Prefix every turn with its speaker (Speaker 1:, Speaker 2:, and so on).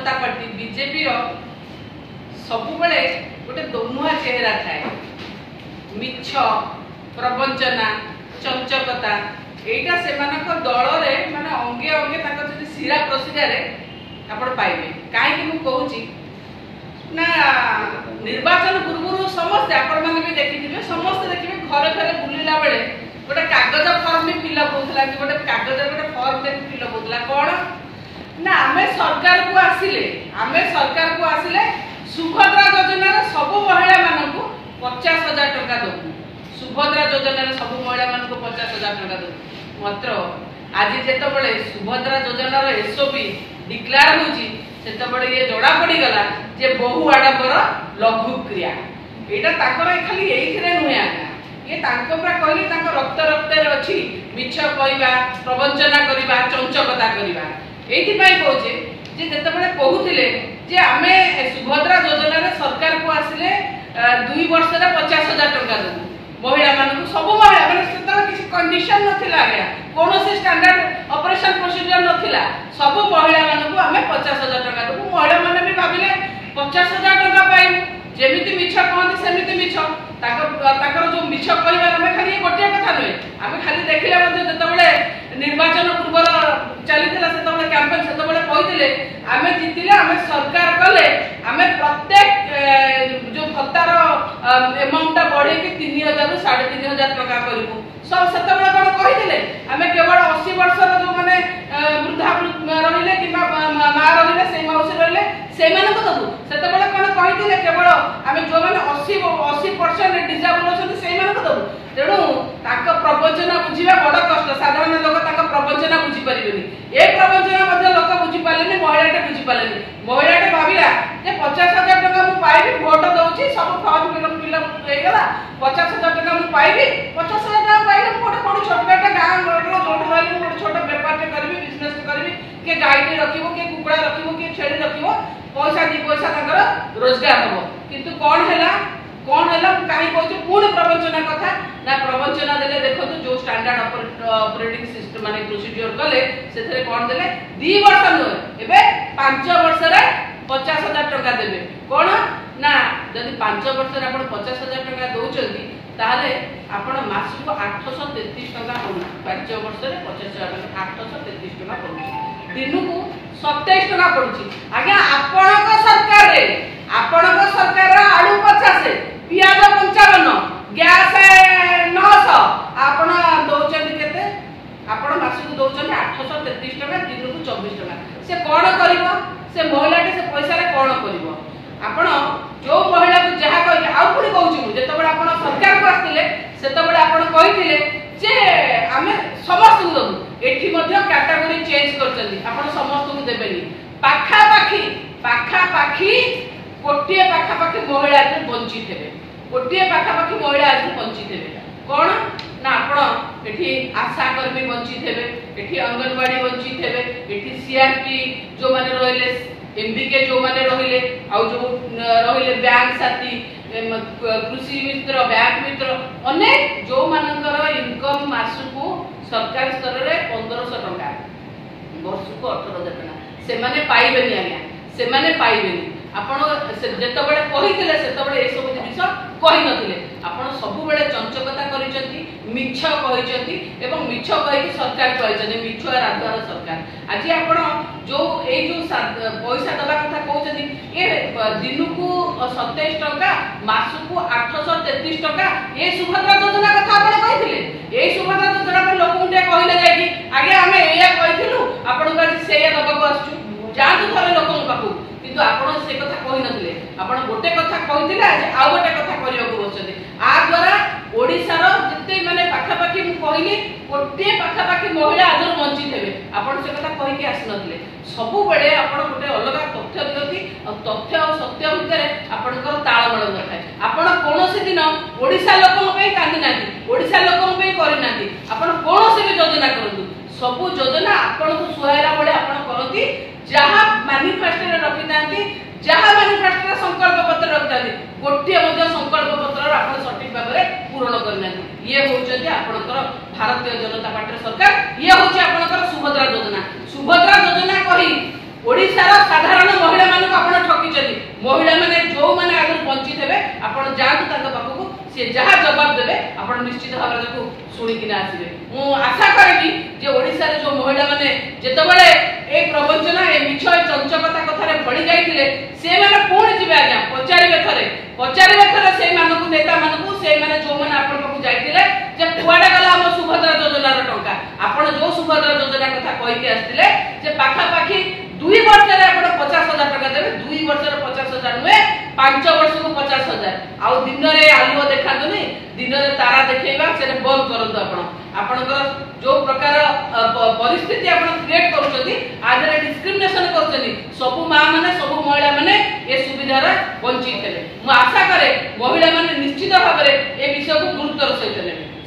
Speaker 1: जनता party BJP सबुबले गोटे दोमुहा चेहरा थाए मिछ प्रवंचना चंचकता एटा से दल माने अंगे अंगे शिरा प्रशिरा आपण पाइबे कहीं मुझे कहूँ ना निर्वाचन पूर्व समस्ते आपण मैंने भी देखिए समस्ते देखिए घरे घरे बुलला बेले गोटे कागज फर्म भी फिलअप होता कि गोटे कागज गोटे फर्म फिलअप होता कौन ना आमे सरकार को आसिले सुभद्रा योजना सब महिला मानू 50,000 टंका दबू सुभद्रा योजना सब महिला मानू 50,000 टंका दबू मात्र आज जिते सुभद्रा योजनार एसओपी डिक्लेयर होची सेतबळे ये जड़ा पड़ी गला जे बहु आडंबर लघु क्रिया एटा ताकर खाली एइथरे नुहे आगा ये तांको प्रा कहली तांको रक्त रक्त रे अछि मिछ कहबा प्रवंचना करबा चंचकता करबा एथि पई कहूचे जे जेतबळे कहूथिले जे आमे सुभद्रा योजना रे सरकार को आसिले 2 वर्ष रे 50,000 टंका दबु महिला मानू सब महिला माने सेतबळे किसी कंडीशन नथिला आगे कोनोसी स्टैंडर्ड ऑपरेशन प्रोसीजर नथिला सब महिला मानू आमे 50,000 टंका दबु महिला माने भी भाबिले 50,000 टंका पाइबु जेमिति मिछ कहंती सेमिति मिछ ताकर जो मिछ कहबा आमे खाली गोटे कथा नय आमे खाली देखिले मध्ये जेतबळे निर्वाचन पूर्व चलीथिला सेतबळे कैंपेन सेतबळे कहिथिले आमे जितिले आमे सरकार कले आमे प्रत्येक जो भत्तार अमाउंट बढ़े कि 3,000 रु 3,500 टका करिवु सब सेतबळे कोन कहिथिले आमे केवल 80 वर्षर जो माने वृद्धा रहिले कि मा रहिले से मौसी रहिले से माने को दबु सेतबळे कोन कहिथिले केवल आमे जो माने 80% डिसेबल अछन से माने को दबु तेणु ताका प्रवचना बुझिबा बड़ कष्ट साधारण लोक ताका प्रवचना बुझी परिबेनी ए प्रवचना मध्ये लोक बुझी पालेनी महिलाटे बुझी पालेनी महिलाटे भाबिला जे 50,000 टका मु पाइबी वोट दउची सब फॉर्म फिलअप हे गला 50,000 टका मु पाइबी 50,000 टका पाइले मोटे कोन छोटकाटा गां रोड जोड रहले मोटे छोट व्यापार ते करबी बिजनेस करबी के गाई रखिबो के कुकुड़ा रखिबो के छेड़ी रखिबो पैसा दी पैसा ताकर रोजगार हबो किंतु कोन हैला कहीं कहूँ पुणी प्रवंचना कथा ना प्रवंचना देले देखो जो स्टैंडर्ड ऑपरेटिंग सिस्टम माने प्रोसीजर कले से कौन देले 2 वर्ष नुहे एबे 5 वर्ष रे 50,000 टका देबे कौन ना जदि 5 वर्ष रे आपण 50,000 टका दउचंती ताले आपण मास को 833 टका पड़ू 5 वर्ष रे 50,000 टका 833 टका पड़ू दिनु को 27 टका पड़ुची आज्ञा आपणक सरकार आलू 50 पियाज 55 गैस 900 आपण दउचंती केते आपण मासु दउचंती 833 टका दिनु को 24 टका से कोन करिवो से महिलाटे से पैसा रे कोन करिवो आपण जो महिला को जहा कहि आ पुणी कहूची मु जेतबे आपण सरकार को आस्तिले सेतबे आपण कहिथिले जे आमे समस्त को दबु एठी मध्ये कैटेगरी चेंज करचंती आपण समस्त को देबेनी पाखा पाखी कोटिए पाखा पाखी महिला आज वंचित हेबे कोटिए पाखा पाखी महिला आज वंचित हेबे कोन ना आपण एठी आशा कर्मी वंचित हेबे एठी अंगनवाड़ी वंचित हेबे एठी सीआरपी जो माने रहिले एमबीके जो माने रहिले आ जो रहिले बैंक साथी कृषि मित्र बैंक मित्र अनेक जो मानकर इनकम मासुको सरकार स्तर रे 1500 टका वर्ष को 18,000 टका से माने पाइबेनी आज्ञा से माने पाइबेनी आपण जेतबळे कहिथिले सेतबळे ए सब जिनिस कहि नथिले आपण सब बेले चंचकता करिसंती मिछ कहिसंती एवं मिछ कहि सरकार कहिसंती मिछ राजद्वार सरकार आज आपण जो ए जो पैसा दबा कथा कहउसंती ए दिनु को 27 टका मास को 833 टका ए सुभद्रा योजना कथा आपण कहिथिले ए सुभद्रा योजना पर लोक उठे कहिले जाय कि आगे हमें एया कहिथिलु आपण का सेया दबा को आछू जातु थरे लोकन पाखु किंतु आपण से कथा कहि नथिले आपण गोटे कथा कहिथिले आज आ गोटे कथा करियो को बसते आ द्वारा ओडिसा रो जते माने पाखा पाखी मु कहिली गोटे पाखा पाखी महिला आज वंचित हेबे आपण से कथा कहि के आस नथिले सब बेले आपण गोटे अलग तथ्य दियति और तथ्य और सत्य भितर आपनकर ताळमेळ नथाय आपण कोनोसी दिन ओडिसा लोकन पे कांदी नाथि ओडिसा लोकन पे करि नाथि आपण कोनोसी भी योजना करंतु सब योजना आपण को सुहायला बळे आपण करती जहाँ मैनिफेस्टो रखी था जहाँ मैनिफेस्टो संकल्प पत्र रखी था गोटे संकल्प पत्र आप सठिक भाव में पूरण करना ये हूँ आपणकर भारतीय जनता पार्टी सरकार ये हूँ आपणकर सुभद्रा योजना कही ओडिशार साधारण महिला मानक आपण ठकिचली महिला माने जो माने आगु बंचित हेबे आपण जातु ताका पाखकु से जहा जवाब देबे आपण निश्चित भाबरे ताकू सुनी किना आसीबे मु आशा करबी जे ओडिसा रे जो महिला माने जेतबेले ए प्रवचन ए मिछय चंचकता कथारे भड़ी जाइथिले से माने कोन जिबे आज्ञा पचारिबे थरे से मानकु नेता मानकु से माने जो माने आपण पाखकु जाइथिले जे कुआडा गला हम सुभद्रा योजना रो टंका आपण जो सुभद्रा योजना कथा कहि के आस्तिले जे पाखा पाखी 2 वर्ष रे आपण 50,000 टका देबे 2 वर्ष रे 50,000 नुए 5 वर्ष को 50,000 आ दिन रे आलुओ देखादुनी दिन रे तारा देखैबा से बंद करंतु आपणकर जो प्रकार परिस्थिति आपण क्रिएट करूछथि आदरे डिस्क्रिमिनेशन करूछथि सब मां माने सब महिला माने ए सुविधा रे वंचित हेले मु आशा करे महिला माने निश्चित भाबरे ए विषय को गुरुत्व सहित नेबे।